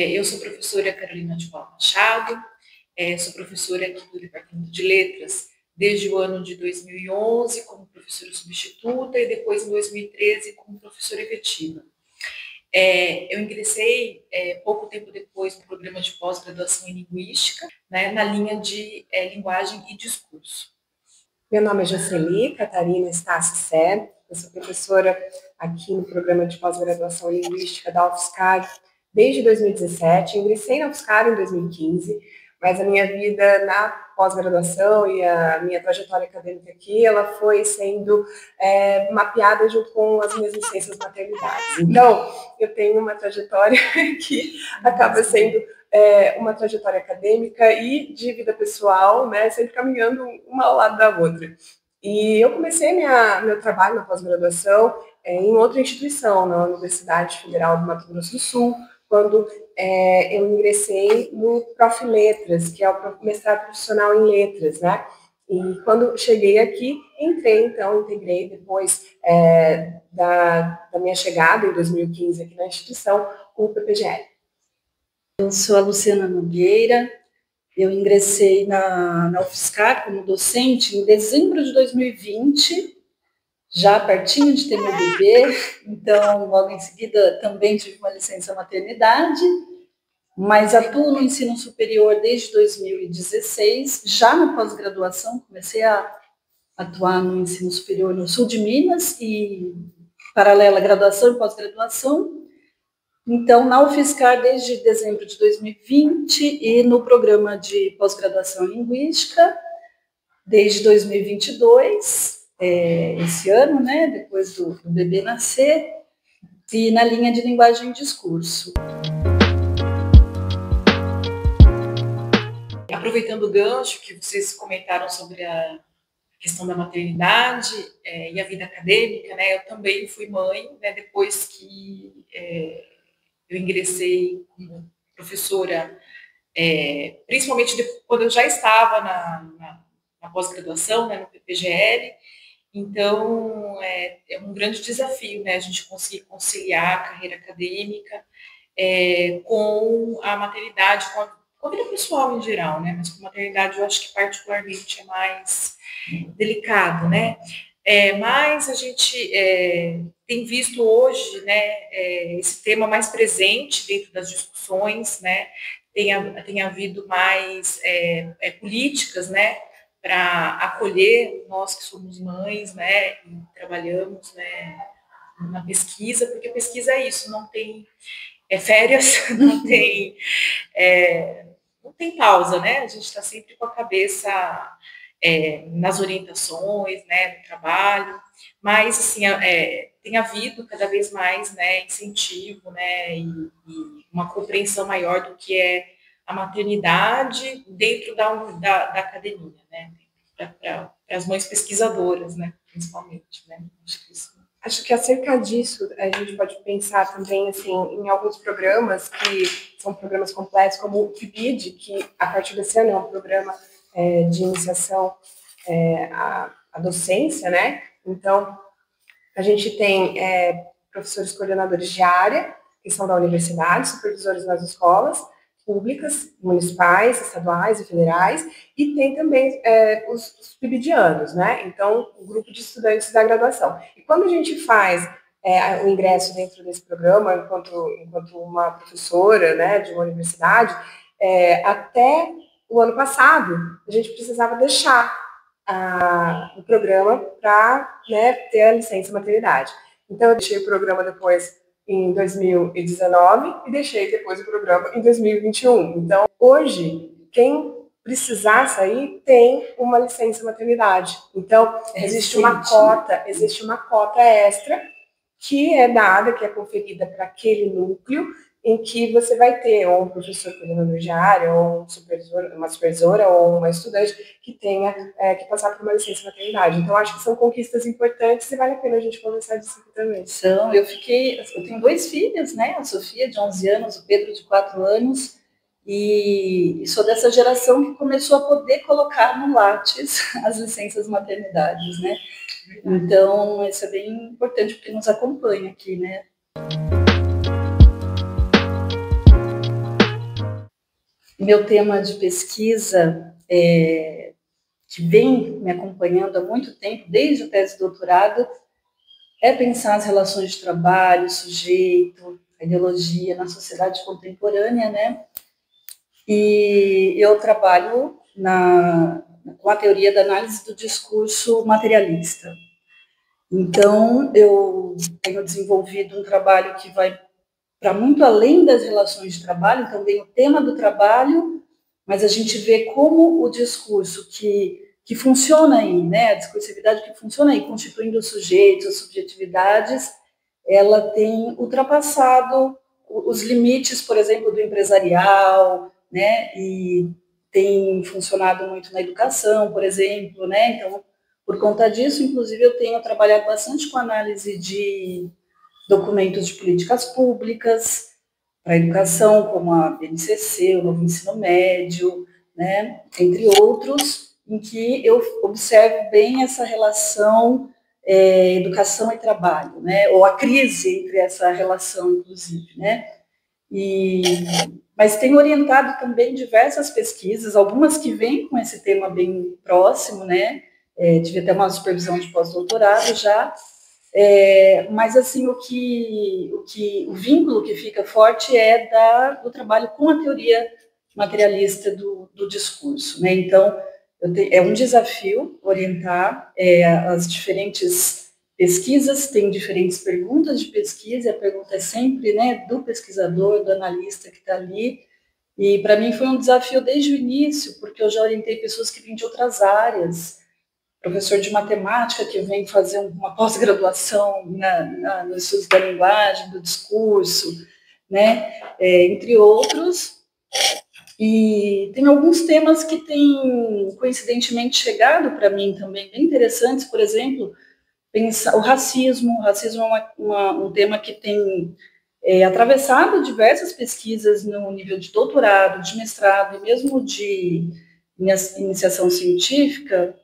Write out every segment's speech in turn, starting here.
Eu sou professora Carolina de Paula Machado, sou professora aqui do Departamento de Letras desde o ano de 2011 como professora substituta e depois em 2013 como professora efetiva. Eu ingressei pouco tempo depois no programa de pós-graduação em Linguística, né, na linha de linguagem e discurso. Meu nome é Jocely Catarina Estácio Sé, eu sou professora aqui no programa de pós-graduação em Linguística da UFSCar desde 2017, ingressei na UFSCar em 2015, mas a minha vida na pós-graduação e a minha trajetória acadêmica aqui, ela foi sendo mapeada junto com as minhas licenças maternidades. Então, eu tenho uma trajetória que acaba sendo uma trajetória acadêmica e de vida pessoal, né, sempre caminhando uma ao lado da outra. E eu comecei meu trabalho na pós-graduação em outra instituição, na Universidade Federal do Mato Grosso do Sul, quando eu ingressei no Prof. Letras, que é o mestrado profissional em letras, né? E quando cheguei aqui, integrei depois da minha chegada em 2015 aqui na instituição, o PPGL. Eu sou a Luciana Nogueira, eu ingressei na UFSCar como docente em dezembro de 2020, já pertinho de ter meu bebê, então logo em seguida também tive uma licença maternidade, mas atuo no ensino superior desde 2016, já na pós-graduação, comecei a atuar no ensino superior no sul de Minas e paralela graduação e pós-graduação. Então, na UFSCar desde dezembro de 2020 e no programa de pós-graduação em Linguística desde 2022, esse ano, né, depois do bebê nascer, e na linha de linguagem e discurso. Aproveitando o gancho que vocês comentaram sobre a questão da maternidade e a vida acadêmica, né, eu também fui mãe, né, depois que eu ingressei como professora, principalmente quando eu já estava na pós-graduação, né, no PPGL. Então, é um grande desafio, né, a gente conseguir conciliar a carreira acadêmica com a maternidade, com a vida pessoal em geral, né, mas com a maternidade eu acho que particularmente é mais delicado, né. Mas a gente tem visto hoje, né, esse tema mais presente dentro das discussões, né, tem havido mais políticas, né, para acolher nós que somos mães, né, e trabalhamos, né, na pesquisa, porque a pesquisa é isso, não tem férias, não tem pausa, né, a gente está sempre com a cabeça nas orientações, né, no trabalho, mas assim, tem havido cada vez mais, né, incentivo, né, e uma compreensão maior do que é a maternidade dentro da academia, né, para as mães pesquisadoras, né, principalmente, né, Acho que acerca disso, a gente pode pensar também assim, em alguns programas que são programas completos, como o PIBID, que a partir desse ano é um programa de iniciação à docência, né? Então, a gente tem professores coordenadores de área, que são da universidade, supervisores nas escolas públicas, municipais, estaduais e federais, e tem também os PIBIDianos, né? Então, o grupo de estudantes da graduação. E quando a gente faz o ingresso dentro desse programa, enquanto uma professora, né, de uma universidade, até o ano passado, a gente precisava deixar o programa para, né, ter a licença maternidade. Então, eu deixei o programa depois em 2019 e deixei depois o programa em 2021. Então, hoje, quem precisar sair tem uma licença maternidade. Então, existe uma cota extra que é dada, que é conferida para aquele núcleo, em que você vai ter ou um professor coordenador de área, ou uma supervisora, ou uma estudante que tenha que passar por uma licença maternidade. Então, acho que são conquistas importantes e vale a pena a gente conversar disso aqui também. Eu tenho 2 filhos, né? A Sofia, de 11 anos, o Pedro, de 4 anos, e sou dessa geração que começou a poder colocar no Lattes as licenças maternidades, né? Então, isso é bem importante, porque nos acompanha aqui, né? Meu tema de pesquisa, que vem me acompanhando há muito tempo, desde a tese de doutorado, é pensar as relações de trabalho, sujeito, a ideologia na sociedade contemporânea, né? E eu trabalho com a teoria da análise do discurso materialista. Então, eu tenho desenvolvido um trabalho que vai para muito além das relações de trabalho, então tem o tema do trabalho, mas a gente vê como o discurso que funciona aí, né, a discursividade que funciona aí, constituindo os sujeitos, as subjetividades, ela tem ultrapassado os limites, por exemplo, do empresarial, né, e tem funcionado muito na educação, por exemplo, né, então, por conta disso, inclusive, eu tenho trabalhado bastante com análise de documentos de políticas públicas para a educação, como a BNCC, o Novo Ensino Médio, né, entre outros, em que eu observo bem essa relação educação e trabalho, né, ou a crise entre essa relação, inclusive, né, mas tenho orientado também diversas pesquisas, algumas que vêm com esse tema bem próximo, né, tive até uma supervisão de pós-doutorado já, mas assim o vínculo que fica forte é do trabalho com a teoria materialista do discurso, né? Então é um desafio orientar as diferentes pesquisas, tem diferentes perguntas de pesquisa, e a pergunta é sempre, né, do pesquisador, do analista que está ali. E para mim foi um desafio desde o início, porque eu já orientei pessoas que vêm de outras áreas, professor de matemática que vem fazer uma pós-graduação no estudo da linguagem, do discurso, né, entre outros. E tem alguns temas que têm, coincidentemente, chegado para mim também, bem interessantes, por exemplo, pensar o racismo. O racismo é um tema que tem atravessado diversas pesquisas no nível de doutorado, de mestrado e mesmo de iniciação científica,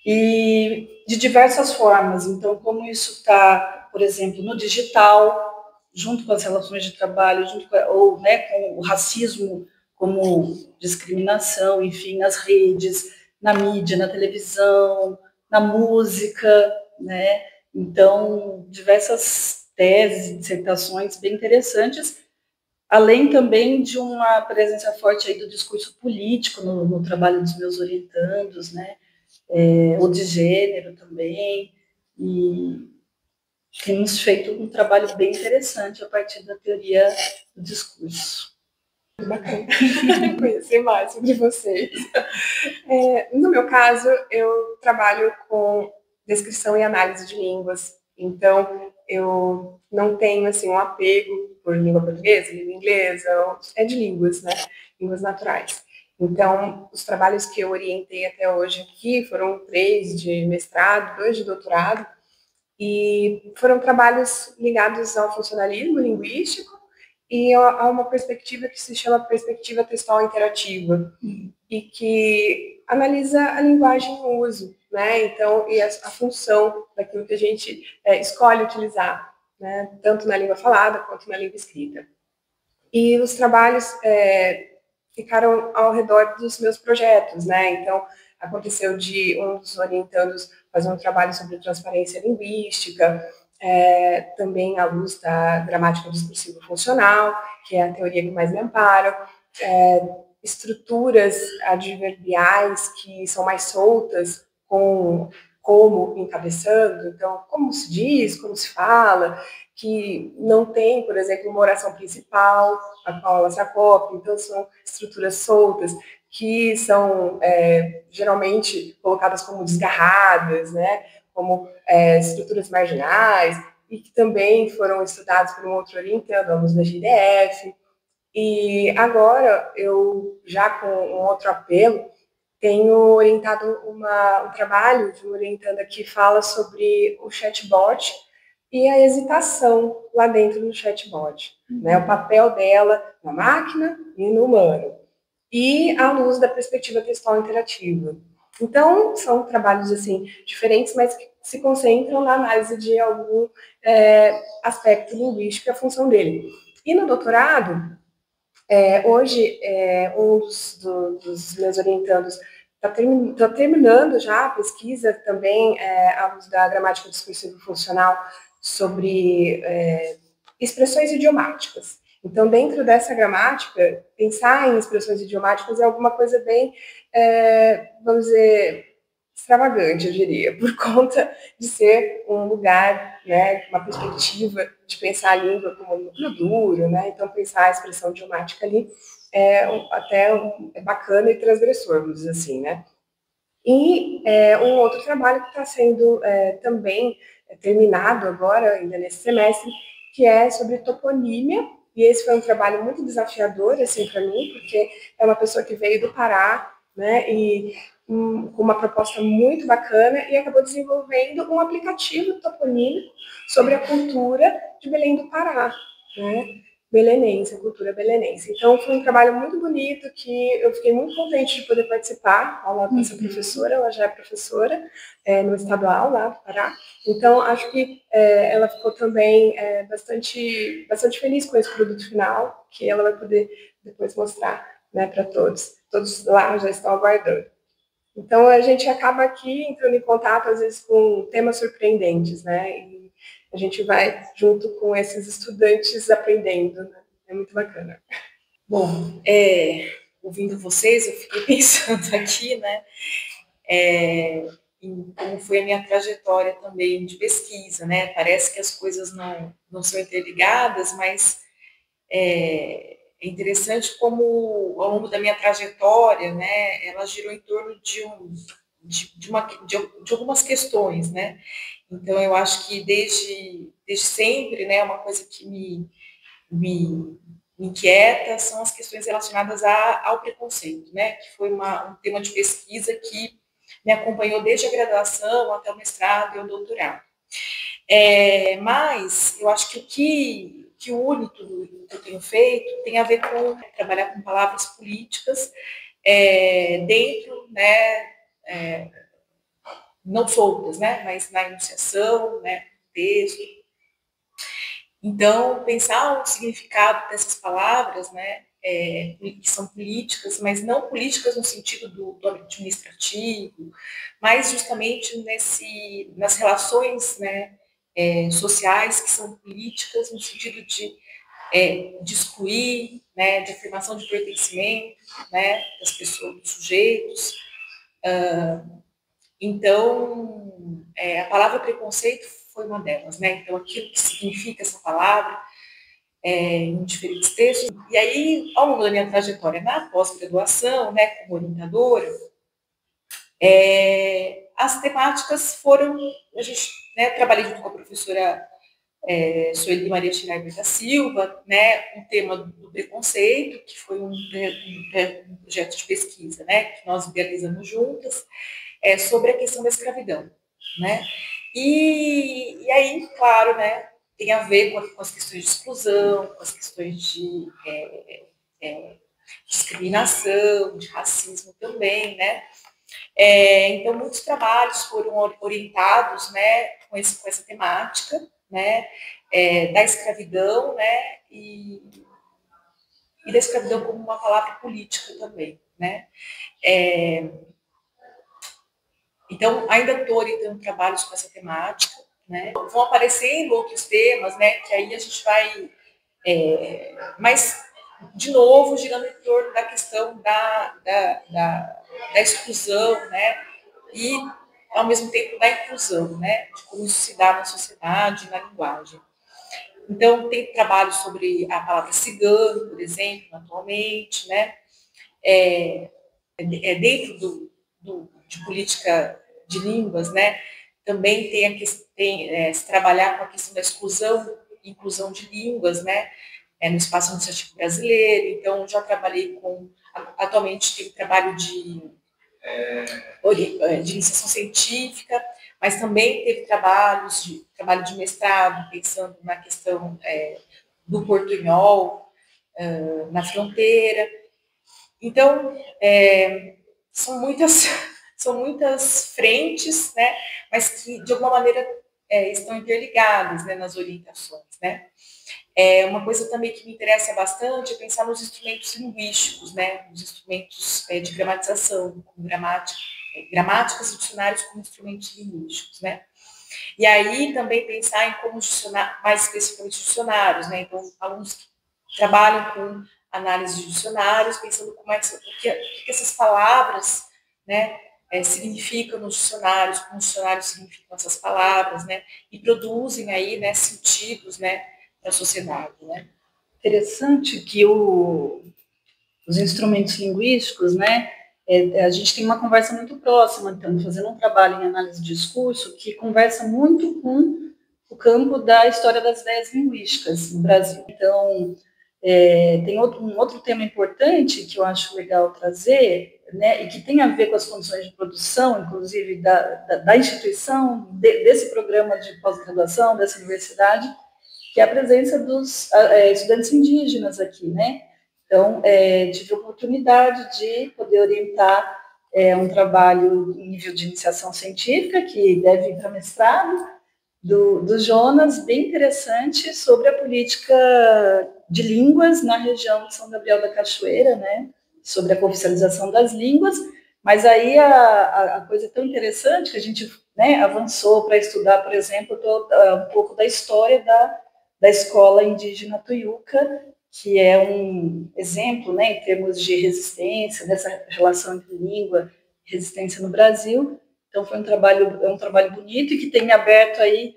e de diversas formas. Então, como isso está, por exemplo, no digital, junto com as relações de trabalho, ou né, com o racismo como discriminação, enfim, nas redes, na mídia, na televisão, na música, né? Então, diversas teses, dissertações bem interessantes, além também de uma presença forte aí do discurso político no trabalho dos meus orientandos, né? Ou de gênero também, e temos feito um trabalho bem interessante a partir da teoria do discurso. Bacana conhecer mais sobre vocês. No meu caso, eu trabalho com descrição e análise de línguas, então eu não tenho assim um apego por língua portuguesa, língua inglesa, é de línguas, né? Línguas naturais. Então, os trabalhos que eu orientei até hoje aqui foram 3 de mestrado, 2 de doutorado, e foram trabalhos ligados ao funcionalismo linguístico e a uma perspectiva que se chama perspectiva textual interativa, e que analisa a linguagem em uso, né? Então, e a função daquilo que a gente escolhe utilizar, né? Tanto na língua falada quanto na língua escrita. E os trabalhos ficaram ao redor dos meus projetos, né? Então, aconteceu de um dos orientandos fazer um trabalho sobre transparência linguística, também à luz da gramática discursiva funcional, que é a teoria que mais me ampara, estruturas adverbiais que são mais soltas, com como encabeçando, então, como se diz, como se fala, que não tem, por exemplo, uma oração principal, a qual ela se acopla, então são estruturas soltas, que são geralmente colocadas como desgarradas, né, como estruturas marginais, e que também foram estudados por um outro orientando, alunos da GDF. E agora, eu já com um outro apelo, tenho orientado um trabalho de uma orientanda que fala sobre o chatbot e a hesitação lá dentro do chatbot, né? O papel dela na máquina e no humano, e à luz da perspectiva textual interativa. Então, são trabalhos assim diferentes, mas que se concentram na análise de algum aspecto linguístico e a função dele. E no doutorado, Hoje, um dos meus orientandos está terminando já a pesquisa também, à luz da gramática discursiva funcional, sobre expressões idiomáticas. Então, dentro dessa gramática, pensar em expressões idiomáticas é alguma coisa bem, vamos dizer, extravagante, eu diria, por conta de ser um lugar, né, uma perspectiva de pensar a língua como um núcleo duro, né? Então, pensar a expressão idiomática ali é bacana e transgressor, vamos dizer assim, né? E um outro trabalho que está sendo também terminado agora, ainda nesse semestre, que é sobre toponímia, e esse foi um trabalho muito desafiador, assim, para mim, porque é uma pessoa que veio do Pará, né, e com uma proposta muito bacana, e acabou desenvolvendo um aplicativo toponímico sobre a cultura de Belém do Pará, né, belenense, a cultura belenense. Então, foi um trabalho muito bonito que eu fiquei muito contente de poder participar ao lado dessa professora. Ela já é professora no estadual lá do Pará. Então, acho que ela ficou também bastante feliz com esse produto final, que ela vai poder depois mostrar, né, para todos. Todos lá já estão aguardando. Então, a gente acaba aqui entrando em contato, às vezes, com temas surpreendentes, né? E a gente vai junto com esses estudantes aprendendo, né? É muito bacana. Bom, ouvindo vocês, eu fiquei pensando aqui, né, em como foi a minha trajetória também de pesquisa, né? Parece que as coisas não são interligadas, mas é interessante como, ao longo da minha trajetória, né, ela girou em torno de algumas questões, né? Então, eu acho que desde sempre, né, uma coisa que me inquieta são as questões relacionadas ao preconceito, né? Que foi um tema de pesquisa que me acompanhou desde a graduação até o mestrado e o doutorado. Mas eu acho que o que une tudo que eu tenho feito tem a ver com trabalhar com palavras políticas dentro, né, não soltas, né, mas na enunciação, né, texto. Então, pensar o significado dessas palavras, né, que são políticas, mas não políticas no sentido do administrativo, mas justamente nas relações, né, sociais que são políticas no sentido de excluir, né, de afirmação de pertencimento, né, das pessoas, dos sujeitos. Então, a palavra preconceito foi uma delas, né? Então, aquilo que significa essa palavra em diferentes textos. E aí, ao longo da minha trajetória na pós-graduação, né, como orientadora, as temáticas foram, a gente, né, trabalhei junto com a professora Sueli Maria Schreiber da Silva, né, um tema do preconceito, que foi um projeto de pesquisa, né, que nós realizamos juntas, sobre a questão da escravidão, né, e aí, claro, né, tem a ver com as questões de exclusão, com as questões de discriminação, de racismo também, né. Então, muitos trabalhos foram orientados, né, com essa temática, né, da escravidão, né, e da escravidão como uma palavra política também, né. Então, ainda estou orientando trabalhos com essa temática, né. Vão aparecendo outros temas, né, que aí a gente vai, mas, de novo, girando em torno da questão da exclusão, né, e, ao mesmo tempo, da inclusão, né, de como isso se dá na sociedade, na linguagem. Então, tem trabalho sobre a palavra cigano, por exemplo, atualmente, né, dentro de política de línguas, né, também tem se trabalhar com a questão da exclusão e inclusão de línguas, né, no espaço administrativo brasileiro. Então, já trabalhei atualmente tem trabalho de iniciação científica, mas também teve trabalho de mestrado, pensando na questão do portunhol na fronteira. Então, são muitas frentes, né, mas que, de alguma maneira, estão interligadas, né, nas orientações, né? Uma coisa também que me interessa bastante é pensar nos instrumentos linguísticos, né, nos instrumentos de gramatização, como gramáticas e dicionários como instrumentos linguísticos, né? E aí também pensar em como mais especificamente dicionários, né? Então, alunos que trabalham com análise de dicionários, pensando como o que essas palavras, né, significam nos dicionários, como os dicionários significam essas palavras, né? E produzem aí, né, sentidos, né, para a sociedade, né? Interessante que os instrumentos linguísticos, né, a gente tem uma conversa muito próxima, então, fazendo um trabalho em análise de discurso que conversa muito com o campo da história das ideias linguísticas no Brasil. Então, tem um outro tema importante que eu acho legal trazer, né, e que tem a ver com as condições de produção, inclusive da instituição, desse programa de pós-graduação, dessa universidade, que é a presença dos estudantes indígenas aqui, né? Então, tive a oportunidade de poder orientar um trabalho em nível de iniciação científica, que deve ir para mestrado, do Jonas, bem interessante, sobre a política de línguas na região de São Gabriel da Cachoeira, né? Sobre a cooficialização das línguas, mas aí a coisa é tão interessante que a gente, né, avançou para estudar, por exemplo, um pouco da história da escola indígena Tuiuca, que é um exemplo, né, em termos de resistência, dessa relação entre língua e resistência no Brasil. Então, é um trabalho bonito e que tem aberto aí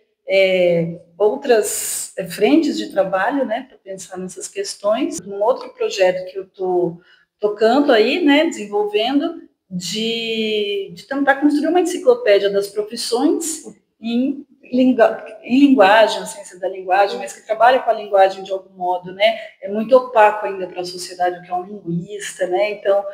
outras frentes de trabalho, né, para pensar nessas questões. Um outro projeto que eu estou tocando aí, né, desenvolvendo, de tentar construir uma enciclopédia das profissões em linguagem, a ciência da linguagem, mas que trabalha com a linguagem de algum modo, né? É muito opaco ainda para a sociedade o que é um linguista, né? Então,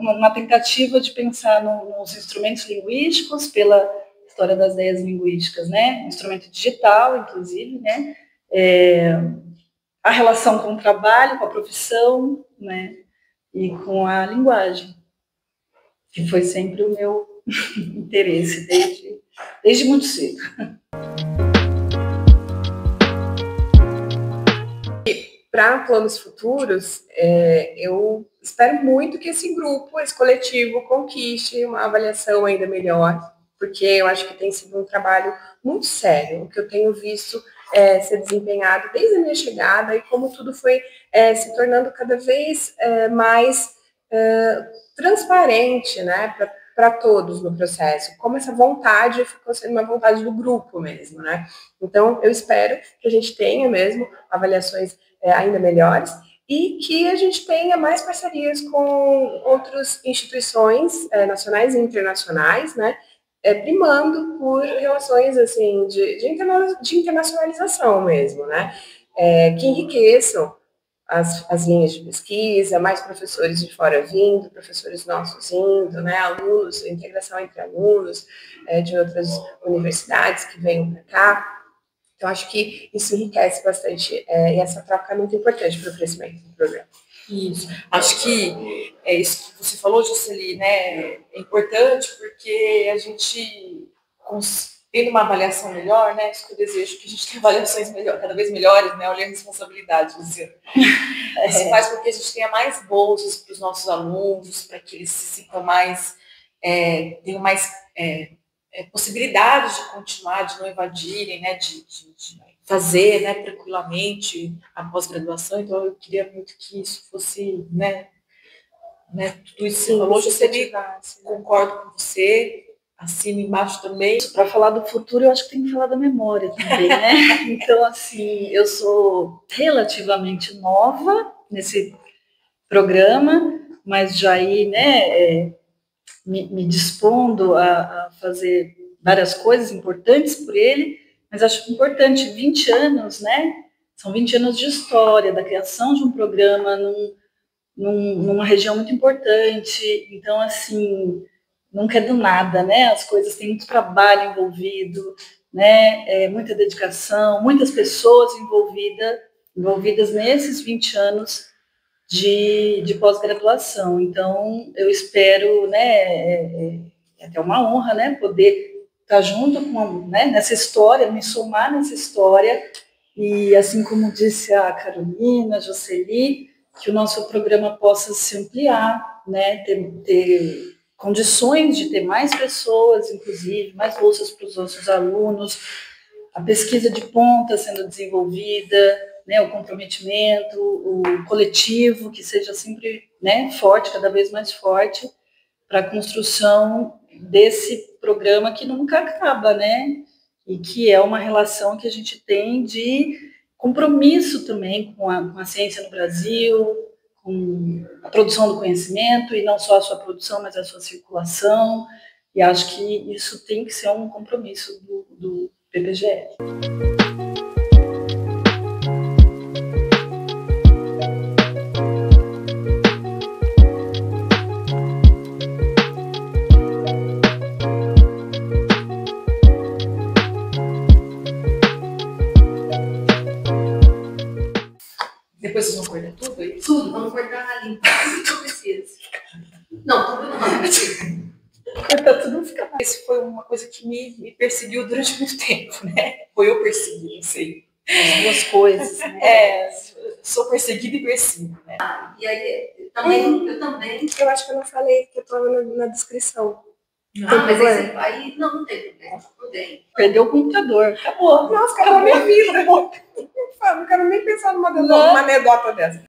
uma tentativa de pensar nos instrumentos linguísticos pela história das ideias linguísticas, né? Um instrumento digital, inclusive, né? A relação com o trabalho, com a profissão, né? E com a linguagem, que foi sempre o meu interesse desde muito cedo. Para planos futuros, eu espero muito que esse grupo, esse coletivo, conquiste uma avaliação ainda melhor, porque eu acho que tem sido um trabalho muito sério, o que eu tenho visto ser desempenhado desde a minha chegada e como tudo foi se tornando cada vez mais transparente, né, para todos no processo, como essa vontade ficou sendo uma vontade do grupo mesmo, né? Então, eu espero que a gente tenha mesmo avaliações ainda melhores e que a gente tenha mais parcerias com outras instituições nacionais e internacionais, né? Primando por relações assim de internacionalização mesmo, né? Que enriqueçam as linhas de pesquisa, mais professores de fora vindo, professores nossos indo, né, alunos, integração entre alunos de outras universidades que venham para cá. Então, acho que isso enriquece bastante e essa troca é muito importante para o crescimento do programa. Isso. Acho que isso que você falou, Jocely, né, é importante porque a gente, tendo uma avaliação melhor, né, isso que eu desejo, que a gente tenha avaliações cada vez melhores, né, olha a responsabilidade, Luciana. Isso faz com que a gente tenha mais bolsas para os nossos alunos, para que eles se sintam mais, tenham mais possibilidades de continuar, de não evadirem, né, de fazer, né, tranquilamente a pós-graduação. Então, eu queria muito que isso fosse, né tudo isso que você falou, Jocely, concordo com você, assino embaixo também. Para falar do futuro, eu acho que tem que falar da memória também, né? Então, assim, eu sou relativamente nova nesse programa, mas já aí, né, me dispondo a fazer várias coisas importantes por ele, mas acho importante 20 anos, né? São 20 anos de história, da criação de um programa numa região muito importante. Então, assim, nunca é do nada, né? As coisas têm muito trabalho envolvido, né? Muita dedicação, muitas pessoas envolvidas nesses 20 anos de pós-graduação. Então, eu espero, né? É até uma honra, né? Poder estar junto com, né, nessa história, me somar nessa história, e assim como disse a Carolina, a Jocely, que o nosso programa possa se ampliar, né, ter condições de ter mais pessoas, inclusive, mais bolsas para os nossos alunos, a pesquisa de ponta sendo desenvolvida, né, o comprometimento, o coletivo, que seja sempre, né, forte, cada vez mais forte, para a construção desse programa que nunca acaba, né? E que é uma relação que a gente tem de compromisso também com a ciência no Brasil, com a produção do conhecimento, e não só a sua produção, mas a sua circulação. E acho que isso tem que ser um compromisso do PPGE. Depois vocês vão cortar tudo aí? Tudo, vamos cortar ali. Tudo que eu preciso. Não, tudo não. Cortar tudo não fica. Isso foi uma coisa que me perseguiu durante muito tempo, né? Ou eu persegui, não sei. As duas coisas. Né? Sou perseguida e persigo, né? E aí, eu também. Eu acho que eu não falei, que eu tô na descrição. Mas aí não tem problema. Não tem. Perdeu o computador. Acabou. Nossa, acabou a minha vida. Não quero nem pensar numa anedota dessa.